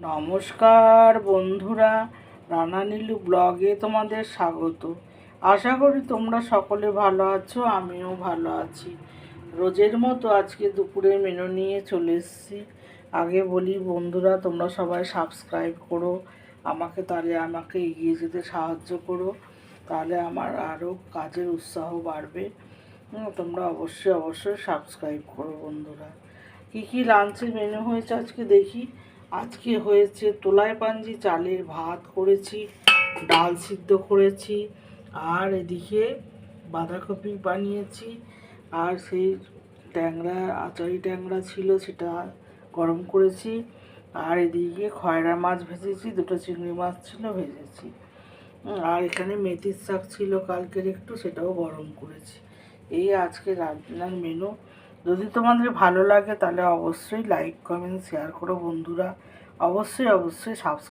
নমস্কার বন্ধুরা, রানা নীলু ব্লগে তোমাদের স্বাগত। আশা করি তোমরা সকলে ভালো আছো, আমিও ভালো আছি। রোজের মতো আজকে দুপুরের মেনু নিয়ে চলে এসেছি। আগে বলি বন্ধুরা, তোমরা সবাই সাবস্ক্রাইব করো তাহলে আমাকে এগিয়ে যেতে সাহায্য করো, তাহলে আমার আরও কাজের উৎসাহ বাড়বে। তোমরা অবশ্যই সাবস্ক্রাইব করো বন্ধুরা। কী লাঞ্চের মেনু হয়েছে আজকে দেখি। আজকে হয়েছে তোলাই পাঞ্জি চালের ভাত করেছি, ডাল সিদ্ধ করেছি, আর এদিকে বাঁধাকপি বানিয়েছি, আর সেই ট্যাংরা আচারি ট্যাংরা ছিল সেটা গরম করেছি, আর এদিকে খয়রা মাছ ভেজেছি, দুটো চিংড়ি মাছ ছিল ভেজেছি, আর এখানে মেথির শাক ছিল কালকের একটু, সেটাও গরম করেছি। এই আজকে রান্নার মেনু। যদি তোমাদের ভালো লাগে তাহলে অবশ্যই লাইক কমেন্ট শেয়ার করো বন্ধুরা। অবশ্যই সাবস্ক্রাইব